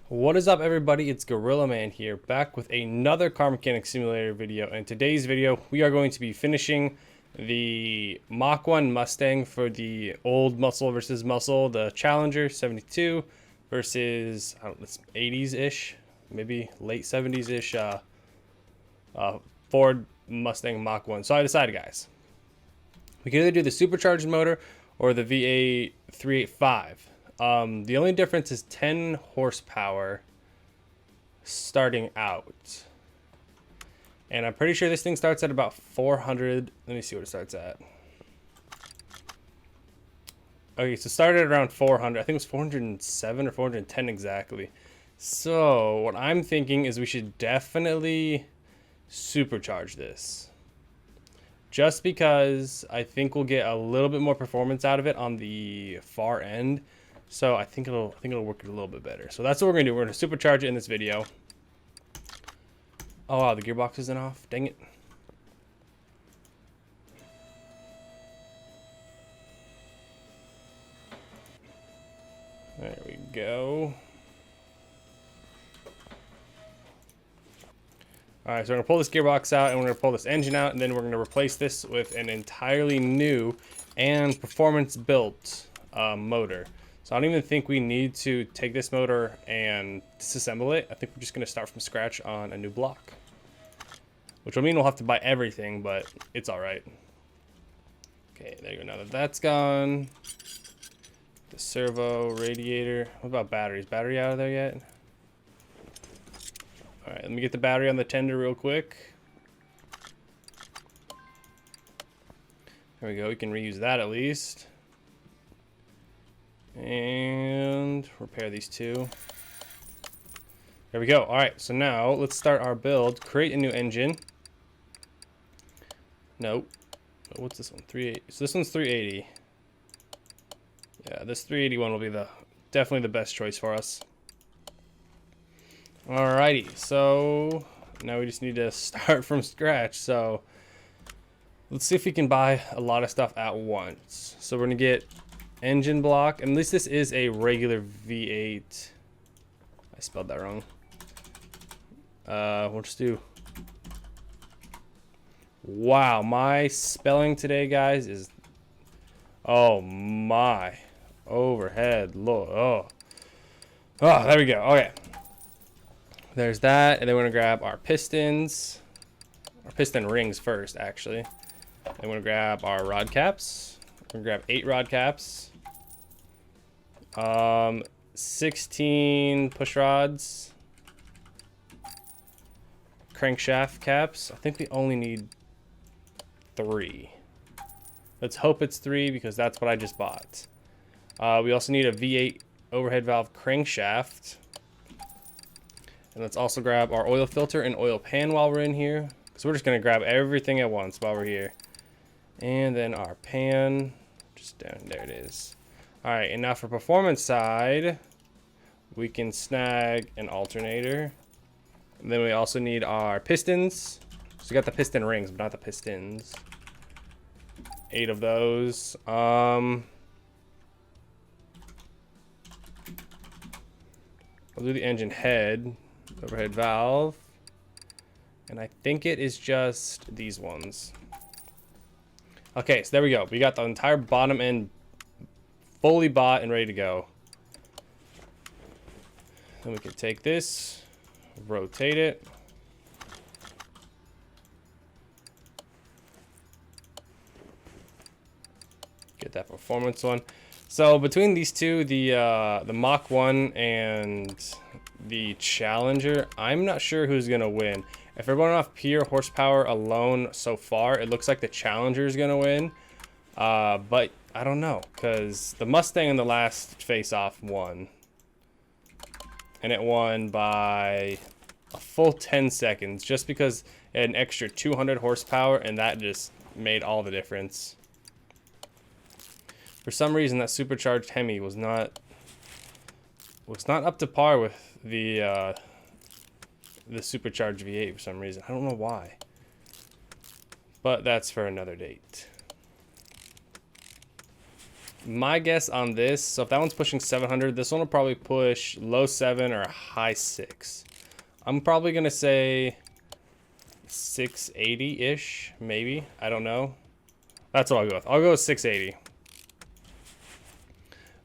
What is up, everybody? It's Gorillaman here, back with another car mechanic simulator video. In today's video, we are going to be finishing the Mach 1 Mustang for the old muscle versus muscle, the Challenger 72 versus, I don't know, it's 80s-ish, maybe late 70s-ish Ford Mustang Mach 1. So I decided, guys, we can either do the supercharged motor or the V8 385. The only difference is 10 horsepower starting out. And I'm pretty sure this thing starts at about 400. Let me see what it starts at. Okay, so it started at around 400. I think it was 407 or 410 exactly. So what I'm thinking is we should definitely supercharge this. Just because I think we'll get a little bit more performance out of it on the far end. So I think it'll work a little bit better. So that's what we're gonna do. We're gonna supercharge it in this video. Oh wow, the gearbox isn't off. Dang it. There we go. Alright, so we're gonna pull this gearbox out and we're gonna pull this engine out, and then we're gonna replace this with an entirely new and performance built motor. So I don't even think we need to take this motor and disassemble it. I think we're just gonna start from scratch on a new block. Which will mean we'll have to buy everything, but it's alright. Okay, there you go. Now that that's gone. The servo, radiator. What about batteries? Battery out of there yet? Alright, let me get the battery on the tender real quick. There we go. We can reuse that at least. And repair these two. There we go. Alright, so now let's start our build. Create a new engine. Nope. What's this one? 380. So this one's 380. Yeah, this 381 will be definitely the best choice for us. Alrighty, so now we just need to start from scratch. So let's see if we can buy a lot of stuff at once. So we're gonna get engine block, and at least this is a regular V8. I spelled that wrong. We'll just do. Wow, my spelling today, guys, is. Oh my, overhead, Lord. Oh, there we go. Okay, there's that, and then we're gonna grab our pistons, our piston rings first, actually. Then we're gonna grab our rod caps. We're gonna grab 8 rod caps. 16 push rods. Crankshaft caps. I think we only need 3. Let's hope it's 3 because that's what I just bought. We also need a V8 overhead valve crankshaft. And let's also grab our oil filter and oil pan while we're in here. So we're just gonna grab everything at once while we're here. And then our pan, just down there it is. All right, and now for performance side, we can snag an alternator. And then we also need our pistons. So we got the piston rings, but not the pistons. 8 of those. We'll do the engine head, overhead valve. And I think it is just these ones. Okay, so there we go. We got the entire bottom end fully bought and ready to go. Then we can take this, rotate it. Get that performance one. So between these two, the Mach 1 and the Challenger, I'm not sure who's gonna win. If we're going off pure horsepower alone so far, it looks like the Challenger is gonna win. But I don't know, because the Mustang in the last face-off won. And it won by a full 10 seconds, just because it had an extra 200 horsepower, and that just made all the difference. For some reason, that supercharged Hemi was not up to par with the supercharged V8 for some reason. I don't know why. But that's for another date. My guess on this, so if that one's pushing 700, this one will probably push low 7 or high 6. I'm probably going to say 680-ish, maybe. I don't know. That's what I'll go with. I'll go with 680.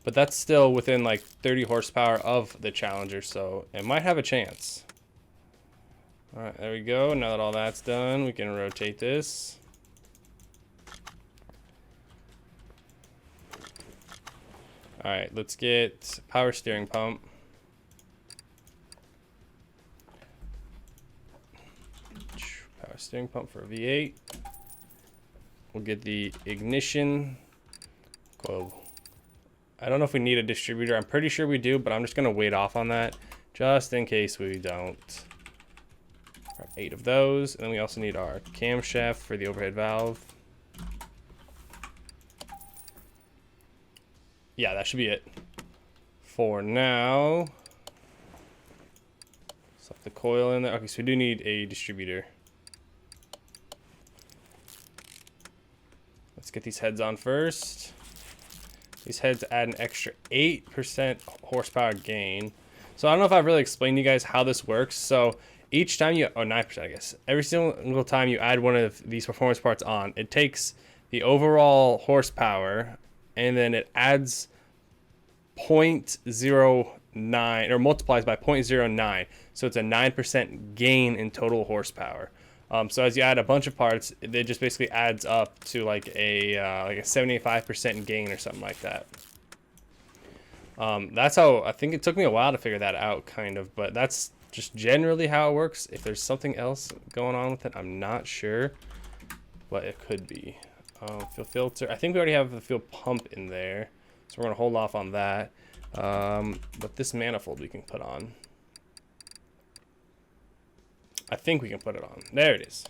But that's still within like 30 horsepower of the Challenger, so it might have a chance. All right, there we go. Now that all that's done, we can rotate this. All right, let's get power steering pump. Power steering pump for V8. We'll get the ignition. Whoa. I don't know if we need a distributor. I'm pretty sure we do, but I'm just gonna wait off on that just in case we don't. 8 of those, and then we also need our camshaft for the overhead valve. Yeah, that should be it for now. Slap the coil in there. Okay, so we do need a distributor. Let's get these heads on first. These heads add an extra 8% horsepower gain. So I don't know if I've really explained to you guys how this works. So each time you, oh, 9% I guess, every single time you add one of these performance parts on, it takes the overall horsepower and then it adds 0.09 or multiplies by 0.09. So it's a 9% gain in total horsepower. So as you add a bunch of parts, it just basically adds up to like a 75% gain or something like that. That's how, I think it took me a while to figure that out, kind of, but that's just generally how it works. If there's something else going on with it, I'm not sure, but it could be. Fuel filter, I think we already have the fuel pump in there, so we're gonna hold off on that. But this manifold we can put on. I think we can put it on. There it is.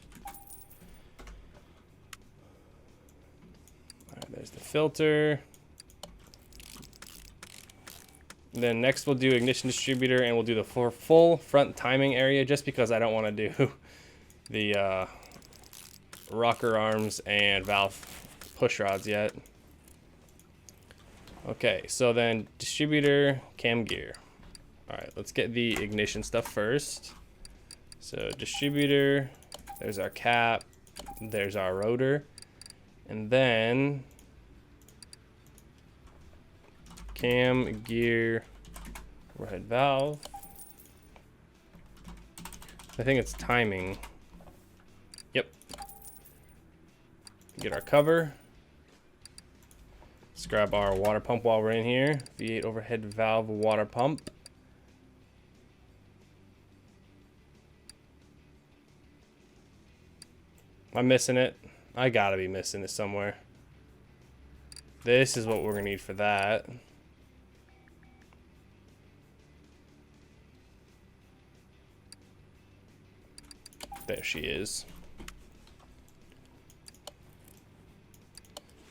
All right, there's the filter. And then next we'll do ignition distributor, and we'll do the full front timing area, just because I don't want to do the rocker arms and valve push rods yet. Okay, so then distributor, cam gear. All right, let's get the ignition stuff first. So distributor, there's our cap, there's our rotor, and then cam gear, overhead valve. I think it's timing. Yep. Get our cover. Let's grab our water pump while we're in here. V8 overhead valve water pump. I'm missing it. I gotta be missing it somewhere. This is what we're gonna need for that. There she is.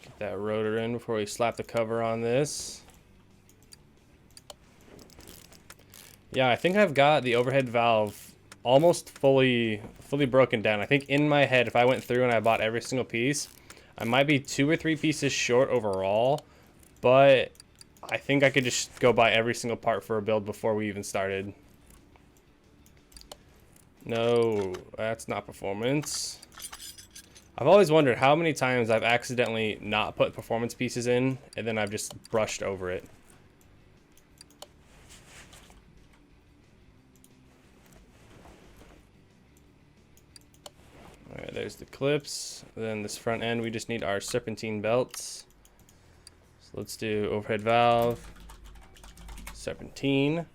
Get that rotor in before we slap the cover on this. Yeah, I think I've got the overhead valve almost fully broken down. I think in my head, if I went through and I bought every single piece, I might be 2 or 3 pieces short overall, but I think I could just go buy every single part for a build before we even started. No, that's not performance. I've always wondered how many times I've accidentally not put performance pieces in and then I've just brushed over it. Alright, there's the clips. Then this front end, we just need our serpentine belts. So let's do overhead valve, serpentine.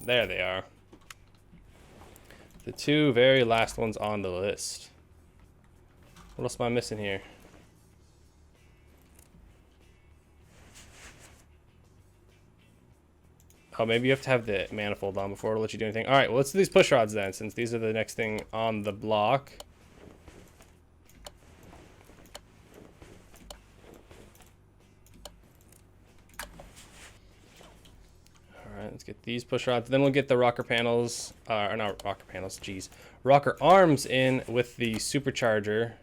There they are. The 2 very last ones on the list. What else am I missing here? Oh, maybe you have to have the manifold on before it'll let you do anything. All right, well, let's do these push rods then, since these are the next thing on the block. Let's get these push rods. Then we'll get the rocker panels, or not rocker panels, geez. Rocker arms in with the supercharger.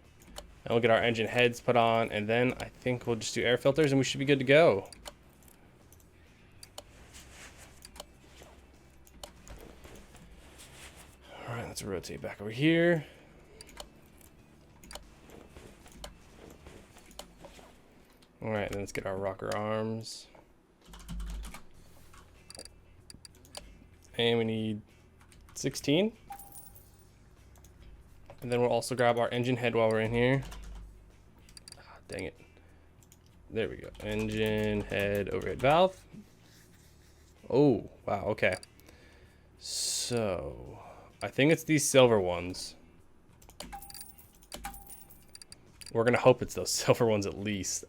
And we'll get our engine heads put on. And then I think we'll just do air filters and we should be good to go. All right, let's rotate back over here. All right, then let's get our rocker arms. And we need 16. And then we'll also grab our engine head while we're in here. Ah, dang it. There we go. Engine head overhead valve. Oh, wow, okay. So, I think it's these silver ones. We're going to hope it's those silver ones at least.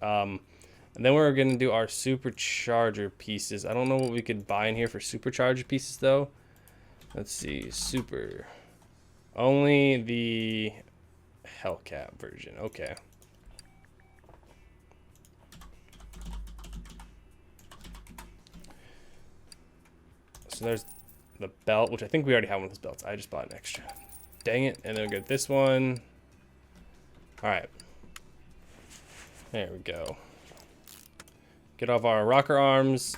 And then we're going to do our supercharger pieces. I don't know what we could buy in here for supercharger pieces, though. Let's see. Super. Only the Hellcat version. Okay. So there's the belt, which I think we already have one of those belts. I just bought an extra. Dang it. And then we'll get this one. All right. There we go. Get off our rocker arms,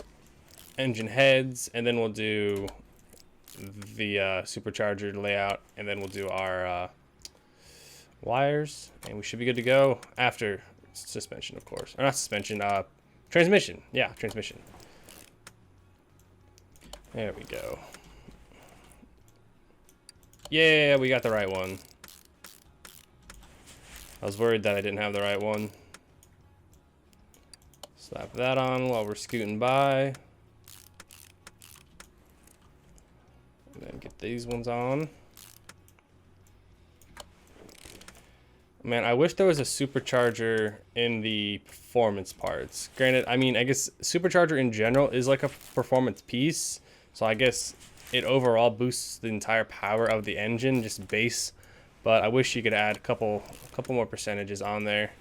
engine heads, and then we'll do the supercharger layout, and then we'll do our wires, and we should be good to go after suspension, of course. Or not suspension, transmission. Yeah, transmission. There we go. Yeah, we got the right one. I was worried that I didn't have the right one. Slap that on while we're scooting by. And then get these ones on. Man, I wish there was a supercharger in the performance parts. Granted, I mean, I guess supercharger in general is like a performance piece. So I guess it overall boosts the entire power of the engine, just base. But I wish you could add a couple more percentages on there.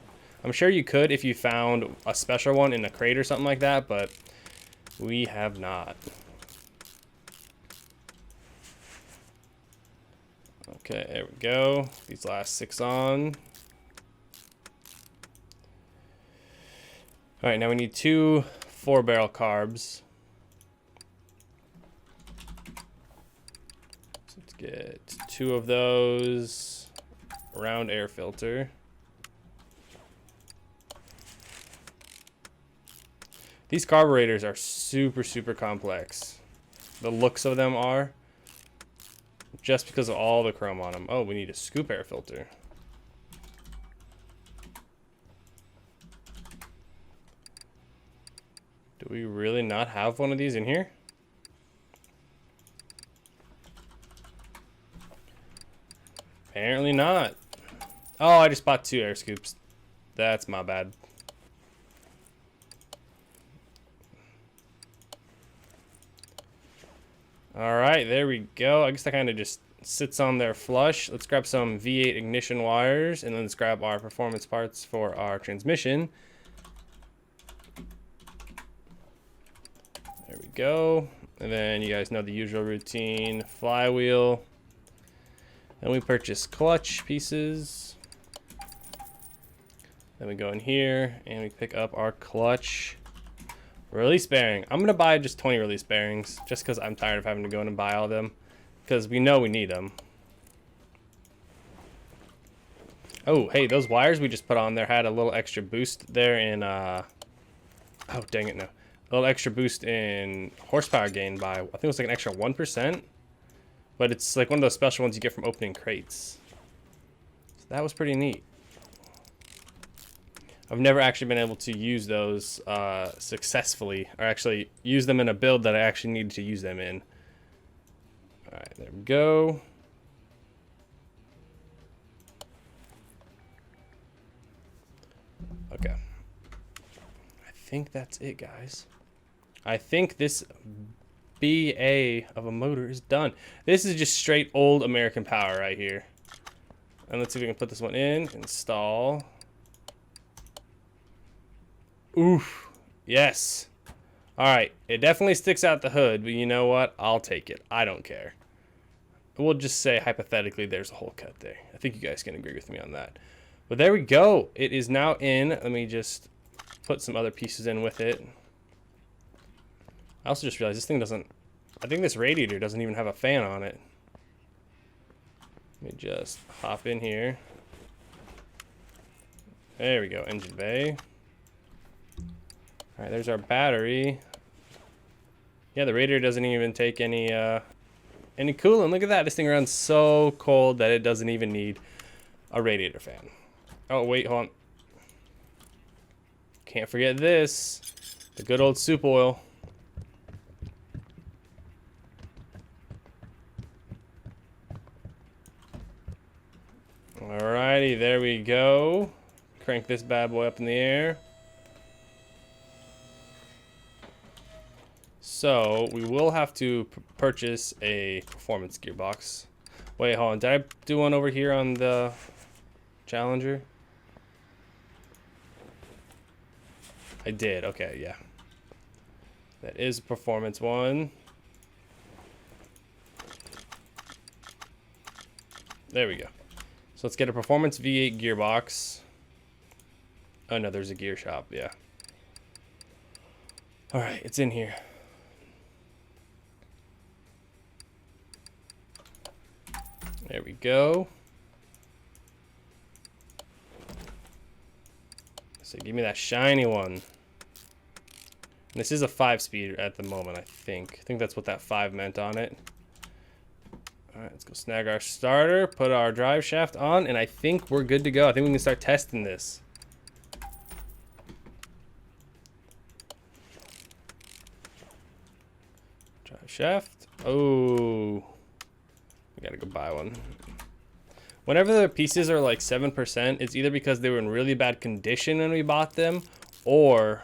I'm sure you could if you found a special one in a crate or something like that, but we have not. Okay, there we go. These last 6 on. All right, now we need 2 4-barrel carbs. So let's get 2 of those. Round air filter. These carburetors are super complex. The looks of them are. Just because of all the chrome on them. Oh, we need a scoop air filter. Do we really not have one of these in here? Apparently not. Oh, I just bought 2 air scoops. That's my bad. All right, there we go. I guess that kind of just sits on there flush. Let's grab some V8 ignition wires, and then let's grab our performance parts for our transmission. There we go. And then you guys know the usual routine. Flywheel. Then we purchase clutch pieces. Then we go in here, and we pick up our clutch release bearing. I'm gonna buy just 20 release bearings just because I'm tired of having to go in and buy all of them, because we know we need them. Oh, hey, those wires we just put on there had a little extra boost there in oh dang it, no, a little extra boost in horsepower gain by, I think it was like an extra 1%, but it's like one of those special ones you get from opening crates. So that was pretty neat. I've never actually been able to use those successfully, or actually use them in a build that I actually needed to use them in. All right, there we go. Okay. I think that's it, guys. I think this BA of a motor is done. This is just straight old American power right here. And let's see if we can put this one in, install. Oof, yes. Alright, it definitely sticks out the hood, but you know what? I'll take it. I don't care. We'll just say, hypothetically, there's a hole cut there. I think you guys can agree with me on that. But there we go. It is now in. Let me just put some other pieces in with it. I also just realized this thing doesn't... I think this radiator doesn't even have a fan on it. Let me just hop in here. There we go, engine bay. Alright, there's our battery. Yeah, the radiator doesn't even take any coolant. Look at that. This thing runs so cold that it doesn't even need a radiator fan. Oh, wait, hold on. Can't forget this. The good old soup oil. Alrighty, there we go. Crank this bad boy up in the air. So, we will have to purchase a performance gearbox. Wait, hold on. Did I do one over here on the Challenger? I did. Okay, yeah. That is a performance one. There we go. So let's get a performance V8 gearbox. Oh no, there's a gear shop, yeah. Alright, it's in here. There we go. So give me that shiny one. And this is a 5-speed at the moment, I think. I think that's what that 5 meant on it. Alright, let's go snag our starter, put our drive shaft on, and I think we're good to go. I think we can start testing this. Drive shaft. Oh. We gotta go buy one. Whenever the pieces are like 7%, it's either because they were in really bad condition when we bought them, or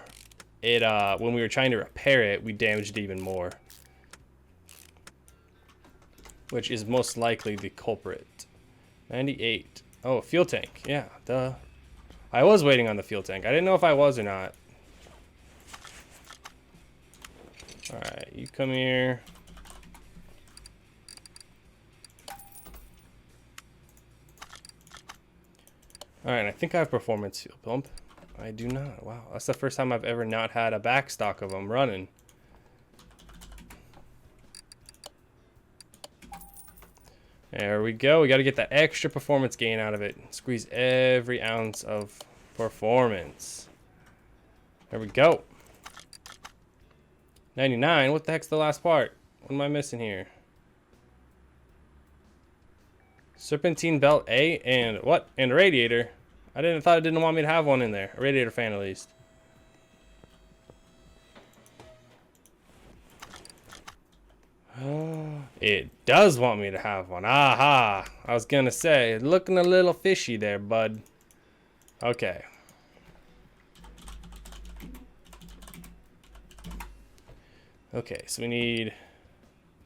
it when we were trying to repair it, we damaged it even more. Which is most likely the culprit. 98. Oh, fuel tank. Yeah, duh. I was waiting on the fuel tank. I didn't know if I was or not. Alright, you come here. Alright, I think I have performance fuel pump. I do not. Wow, that's the first time I've ever not had a back stock of them running. There we go. We got to get that extra performance gain out of it. Squeeze every ounce of performance. There we go. 99. What the heck's the last part? What am I missing here? Serpentine belt A and what? And a radiator. I thought it didn't want me to have one in there. A radiator fan at least. It does want me to have one. Aha! I was gonna say, looking a little fishy there, bud. Okay. Okay, so we need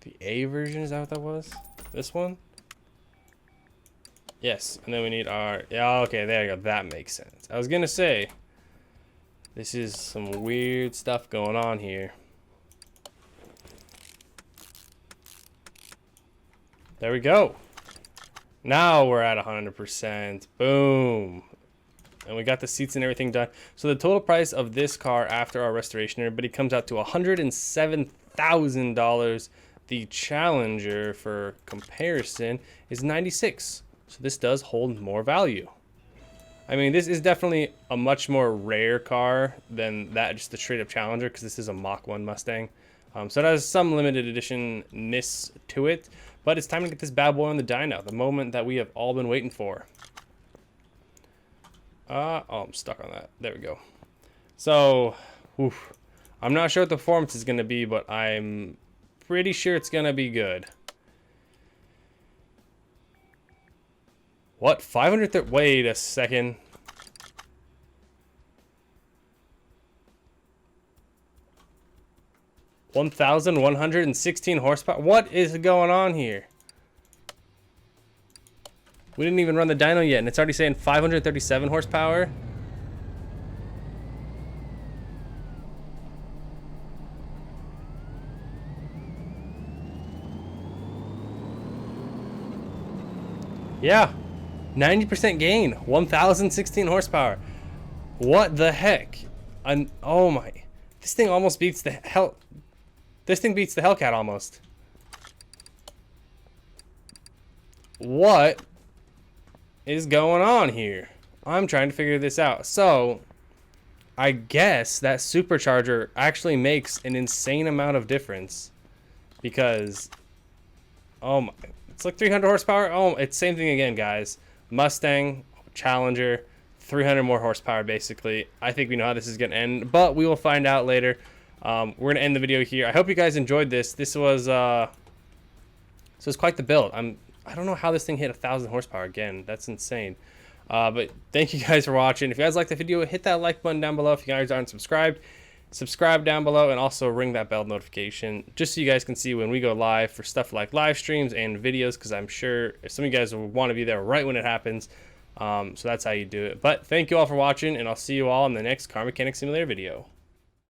the A version. Is that what that was? This one? Yes, and then we need our... Yeah, okay, there you go. That makes sense. I was gonna say, this is some weird stuff going on here. There we go. Now we're at 100%. Boom. And we got the seats and everything done. So the total price of this car after our restoration, everybody, comes out to $107,000. The Challenger, for comparison, is $96,000. So this does hold more value. I mean, this is definitely a much more rare car than that, just the straight up Challenger, because this is a Mach 1 Mustang. So it has some limited edition-ness to it. But it's time to get this bad boy on the dyno, the moment that we have all been waiting for. Oh, I'm stuck on that. There we go. So, oof, I'm not sure what the performance is going to be, but I'm pretty sure it's going to be good. What? 530? Wait a second. $1,116 horsepower? What is going on here? We didn't even run the dyno yet, and it's already saying 537 horsepower. Yeah, 90% gain, 1,016 horsepower. What the heck? Oh my, this thing almost beats the hell. This thing beats the Hellcat almost. What is going on here? I'm trying to figure this out. So, I guess that supercharger actually makes an insane amount of difference because, oh my, it's like 300 horsepower. Oh, it's same thing again, guys. Mustang, Challenger, 300 more horsepower basically. I think we know how this is going to end, but we will find out later. We're going to end the video here. I hope you guys enjoyed this. This was quite the build. I don't know how this thing hit 1,000 horsepower again. That's insane. But thank you guys for watching. If you guys liked the video, hit that like button down below. If you guys aren't subscribed, subscribe down below, and also ring that bell notification just so you guys can see when we go live for stuff like live streams and videos, because I'm sure some of you guys will want to be there right when it happens. So that's how you do it. But thank you all for watching, and I'll see you all in the next Car Mechanic Simulator video.